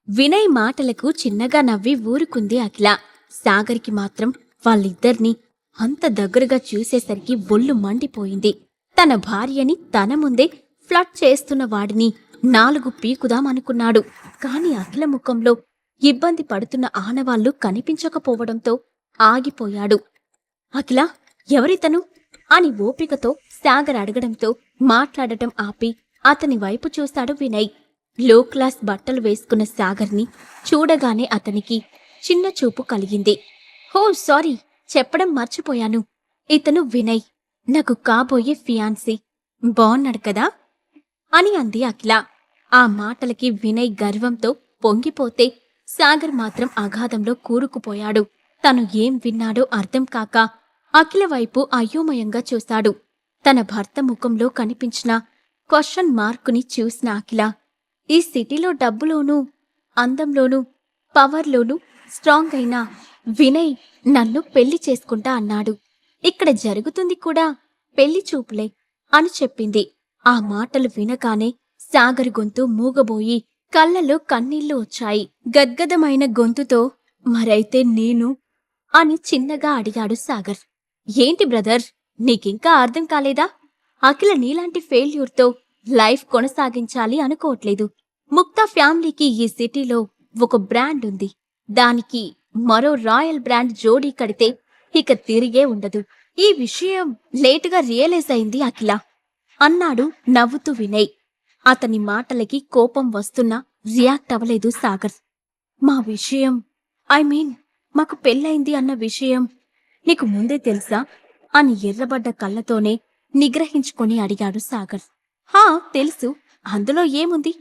వినయ్ మాటలకు చిన్నగా నవ్వి ఊరుకుంది అఖిల. సాగర్కి మాత్రం వాళ్ళిద్దర్నీ అంత దగ్గరగా చూసేసరికి ఒళ్ళు మండిపోయింది. తన భార్యని తన ముందే ఫ్లట్ చేస్తున్న వాడిని 4 పీకుదామనుకున్నాడు. కాని అఖిల ముఖంలో ఇబ్బంది పడుతున్న ఆనవాళ్లు కనిపించకపోవడంతో ఆగిపోయాడు. అఖిల, ఎవరితను అని ఓపికతో సాగర్ అడగడంతో మాట్లాడటం ఆపి అతని వైపు చూశాడు వినయ్. లో క్లాస్ బట్టలు వేసుకున్న సాగర్ని చూడగానే అతనికి చిన్న చూపు కలిగింది. హో సారీ, చెప్పడం మర్చిపోయాను. ఇతను వినయ్, నాకు కాబోయే ఫియాన్సీ. బావున్నాడు కదా అని అంది అఖిల. ఆ మాటలకి వినయ్ గర్వంతో పొంగిపోతే సాగర్ మాత్రం అగాధంలో కూరుకుపోయాడు. తను ఏం విన్నాడో అర్థం కాక అఖిల వైపు అయోమయంగా చూశాడు. తన భర్త ముఖంలో కనిపించిన క్వశ్చన్ మార్కుని చూసిన అఖిల, ఈ సిటీలో డబ్బులోనూ అందంలోనూ పవర్లోనూ స్ట్రాంగ్ అయిన వినయ్ నన్ను పెళ్లి చేసుకుంటా అన్నాడు. ఇక్కడ జరుగుతుంది కూడా పెళ్లి చూపులే అని చెప్పింది. ఆ మాటలు వినగానే సాగర్ గొంతు మూగబోయి కళ్ళలో కన్నీళ్లు వచ్చాయి. గద్గదమైన గొంతుతో, మరైతే నేను అని చిన్నగా అడిగాడు సాగర్. ఏంటి బ్రదర్, నీకింకా అర్థం కాలేదా? అఖిల నీలాంటి ఫెయిల్యూర్తో లైఫ్ కొనసాగించాలి అనుకోవట్లేదు. ముక్తా ఫ్యామిలీకి ఈ సిటీలో ఒక బ్రాండ్ ఉంది. దానికి మరో రాయల్ బ్రాండ్ జోడీ కడితే ఇక తిరిగే ఉండదు. ఈ విషయం లేటుగా రియలైజ్ అయింది అఖిల అన్నాడు నవ్వుతూ వినయ్. అతని మాటలకి కోపం వస్తున్నా రియాక్ట్ అవ్వలేదు సాగర్. మా విషయం, మాకు పెళ్ళైంది అన్న విషయం నీకు ముందే తెలుసా అని ఎర్రబడ్డ కళ్ళతోనే నిగ్రహించుకొని అడిగాడు సాగర్. హా తెలుసు, అందులో ఏముంది?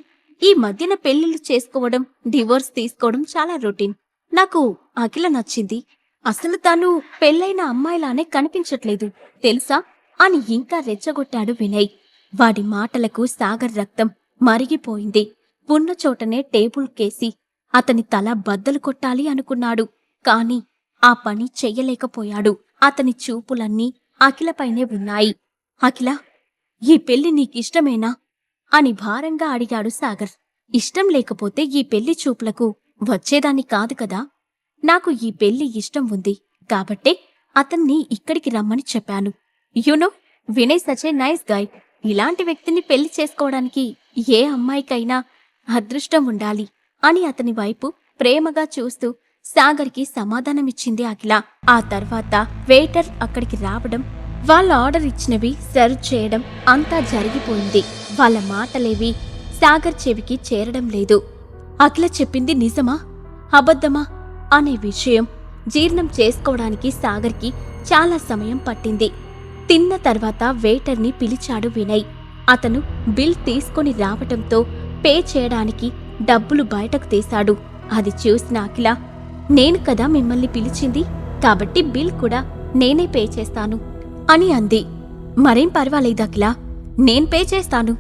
ఈ మధ్యన పెళ్లిళ్ళు చేసుకోవడం, డివోర్స్ తీసుకోవడం చాలా రొటీన్. నాకు అఖిల నచ్చింది. అసలు తాను పెళ్ళైన అమ్మాయిలానే కనిపించట్లేదు తెలుసా అని ఇంకా రెచ్చగొట్టాడు వినయ్. వాడి మాటలకు సాగర్ రక్తం మరిగిపోయింది. ఉన్న చోటనే టేబుల్ కేసి అతని తల బద్దలు కొట్టాలి అనుకున్నాడు. కాని ఆ పని చెయ్యలేకపోయాడు. అతని చూపులన్నీ అఖిలపైనే ఉన్నాయి. అఖిల, ఈ పెళ్లి నీకిష్టమేనా అని భారంగా అడిగాడు సాగర్. ఇష్టం లేకపోతే ఈ పెళ్లి చూపులకు వచ్చేదాన్ని కాదు కదా. నాకు ఈ పెళ్లి ఇష్టం ఉంది కాబట్టే అతన్ని ఇక్కడికి రమ్మని చెప్పాను. You know, Vinay such a nice guy. ఇలాంటి వ్యక్తిని పెళ్లి చేసుకోవడానికి ఏ అమ్మాయికైనా అదృష్టం ఉండాలి అని అతని వైపు ప్రేమగా చూస్తూ సాగర్కి సమాధానమిచ్చింది అఖిల. ఆ తర్వాత వెయిటర్ అక్కడికి రావడం, వాళ్ళ ఆర్డర్ ఇచ్చినవి సర్వ్ చేయడం అంతా జరిగిపోయింది. వాళ్ళ మాటలేవి సాగర్ చెవికి చేరడం లేదు. అఖిల చెప్పింది నిజమా అబద్ధమా అనే విషయం జీర్ణం చేసుకోవడానికి సాగర్కి చాలా సమయం పట్టింది. తిన్న తర్వాత వెయిటర్ని పిలిచాడు వినయ్. అతను బిల్ తీసుకొని రావటంతో పే చేయడానికి డబ్బులు బయటకు తీశాడు. అది చూసిన అఖిల, నేను కదా మిమ్మల్ని పిలిచింది, కాబట్టి బిల్ కూడా నేనే పే చేస్తాను అని అంది. మరేం పర్వాలేదు అఖిల, నేను పే చేస్తాను.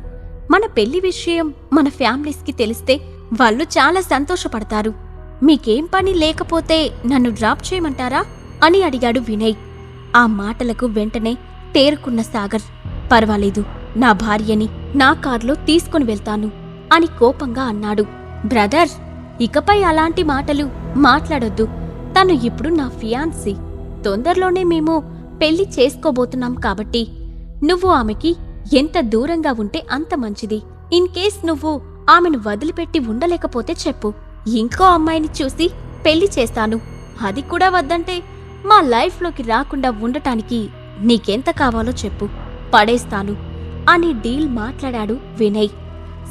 మన పెళ్లి విషయం మన ఫ్యామిలీస్కి తెలిస్తే వాళ్ళు చాలా సంతోషపడతారు. మీకేం పని లేకపోతే నన్ను డ్రాప్ చేయమంటారా అని అడిగాడు వినయ్. ఆ మాటలకు వెంటనే తేరుకున్న సాగర్, పర్వాలేదు, నా భార్యని నా కార్లో తీసుకుని వెళ్తాను అని కోపంగా అన్నాడు. బ్రదర్, ఇకపై అలాంటి మాటలు మాట్లాడొద్దు. తను ఇప్పుడు నా ఫియాన్సీ. తొందరలోనే మేము పెళ్లి చేసుకోబోతున్నాం కాబట్టి నువ్వు ఆమెకి ఎంత దూరంగా ఉంటే అంత మంచిది. ఇన్ కేస్ నువ్వు ఆమెను వదిలిపెట్టి ఉండలేకపోతే చెప్పు, ఇంకో అమ్మాయిని చూసి పెళ్లి చేస్తాను. అది కూడా వద్దంటే మా లైఫ్లోకి రాకుండా ఉండటానికి నీకెంత కావాలో చెప్పు, పడేస్తాను అని డీల్ మాట్లాడాడు వినయ్.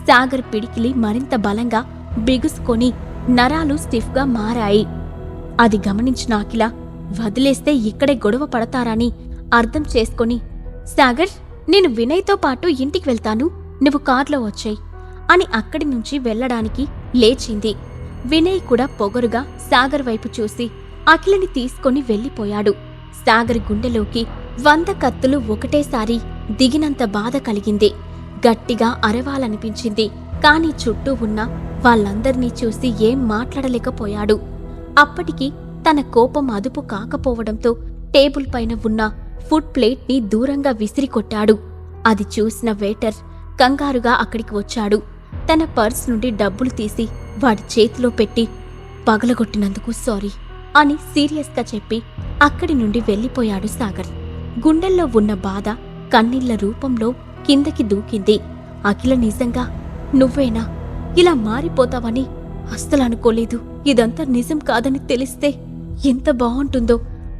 సాగర్ పిడికిలి మరింత బలంగా బిగుసుకొని నరాలు స్టిఫ్గా మారాయి. అది గమనించిన అఖిల, వదిలేస్తే ఇక్కడే గొడవ పడతారని అర్థం చేసుకొని, సాగర్, నేను వినయ్తో పాటు ఇంటికి వెళ్తాను, నువ్వు కార్లో వచ్చేయ్ అని అక్కడి నుంచి వెళ్లడానికి లేచింది. వినయ్ కూడా పొగరుగా సాగర్ వైపు చూసి అఖిలని తీసుకొని వెళ్లిపోయాడు. సాగర్ గుండెలోకి 100 కత్తులు ఒకటేసారి దిగినంత బాధ కలిగింది. గట్టిగా అరవాలనిపించింది. కాని చుట్టూ ఉన్న వాళ్ళందర్నీ చూసి ఏం మాట్లాడలేకపోయాడు. అప్పటికి తన కోపం అదుపు కాకపోవడంతో టేబుల్ పైన ఉన్న ఫుడ్ ప్లేట్ని దూరంగా విసిరికొట్టాడు. అది చూసిన వెయిటర్ కంగారుగా అక్కడికి వచ్చాడు. తన తన పర్స్ నుండి డబ్బులు తీసి వాడి చేతిలో పెట్టి పగలగొట్టినందుకు సారీ అని సీరియస్గా చెప్పి అక్కడి నుండి వెళ్ళిపోయాడు సాగర్. గుండెల్లో ఉన్న బాధ కన్నీళ్ల రూపంలో కిందకి దూకింది. అఖిల నిజంగా నువ్వేనా? ఇలా మారిపోతావని అస్సలనుకోలేదు. ఇదంతా నిజం కాదని తెలిస్తే ఎంత బావుంటుందో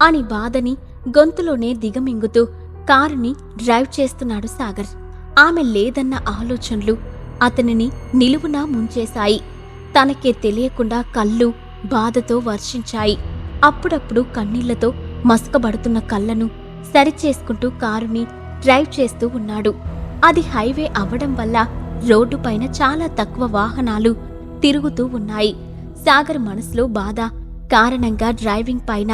అని బాధని గొంతులోనే దిగమింగుతూ కారుని డ్రైవ్ చేస్తున్నాడు సాగర్. ఆమె లేదన్న ఆలోచనలు అతనిని నిలువునా ముంచేశాయి. తనకే తెలియకుండా కళ్ళు బాధతో వర్షించాయి. అప్పుడప్పుడు కన్నీళ్లతో మసకబడుతున్న కళ్ళను సరిచేసుకుంటూ కారుని డ్రైవ్ చేస్తూ ఉన్నాడు. అది హైవే అవ్వడం వల్ల రోడ్డుపైన చాలా తక్కువ వాహనాలు తిరుగుతూ ఉన్నాయి. సాగర్ మనసులో బాధ కారణంగా డ్రైవింగ్ పైన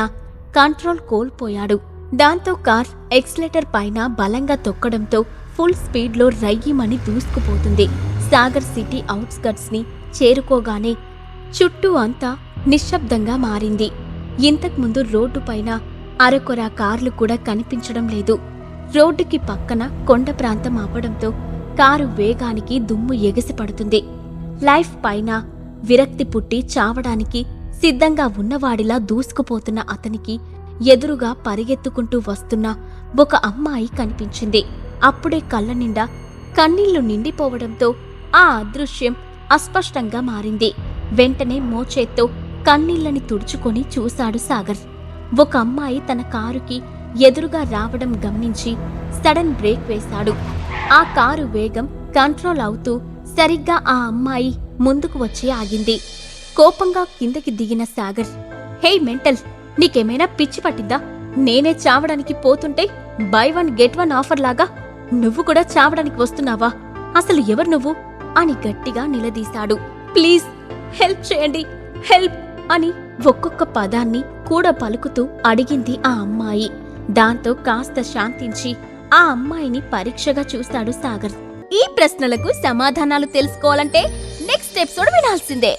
కంట్రోల్ కోల్పోయాడు. దాంతో కార్ ఎక్సిలేటర్ పైన బలంగా తొక్కడంతో ఫుల్ స్పీడ్లో రయ్యిమని దూసుకుపోతుంది. సాగర్ సిటీ అవుట్స్కట్స్ ని చేరుకోగానే చుట్టూ అంతా నిశ్శబ్దంగా మారింది. ఇంతకుముందు రోడ్డుపైన అరకొర కార్లు కూడా కనిపించడం లేదు. రోడ్డుకి పక్కన కొండ ప్రాంతం అవ్వడంతో కారు వేగానికి దుమ్ము ఎగిసిపడుతుంది. లైఫ్ పైన విరక్తి పుట్టి చావడానికి సిద్ధంగా ఉన్నవాడిలా దూసుకుపోతున్న అతనికి ఎదురుగా పరిగెత్తుకుంటూ వస్తున్న ఒక అమ్మాయి కనిపించింది. అప్పుడే కళ్ళ నిండా కన్నీళ్లు నిండిపోవడంతో ఆ అదృశ్యం అస్పష్టంగా మారింది. వెంటనే మోచేత్తో కన్నీళ్లని తుడుచుకొని చూశాడు సాగర్. ఒక అమ్మాయి తన కారుకి ఎదురుగా రావడం గమనించి సడన్ బ్రేక్ వేశాడు. ఆ కారు వేగం కంట్రోల్ అవుతూ సరిగ్గా ఆ అమ్మాయి ముందుకు వచ్చి ఆగింది. కోపంగా కిందకి దిగిన సాగర్, హే మెంటల్, నీకేమైనా పిచ్చి పట్టిందా? నేనే చావడానికి పోతుంటే by one get one offer లాగా నువ్వు కూడా చావడానికి వస్తున్నావా? అసలు ఎవరు నువ్వు అని గట్టిగా నిలదీశాడు. ప్లీజ్ హెల్ప్ చేయండి, హెల్ప్ అని ఒక్కొక్క పదాన్ని కూడా పలుకుతూ అడిగింది ఆ అమ్మాయి. దాంతో కాస్త శాంతించి ఆ అమ్మాయిని పరీక్షగా చూశాడు సాగర్. ఈ ప్రశ్నలకు సమాధానాలు తెలుసుకోవాలంటే నెక్స్ట్ ఎపిసోడ్ వినాల్సిందే.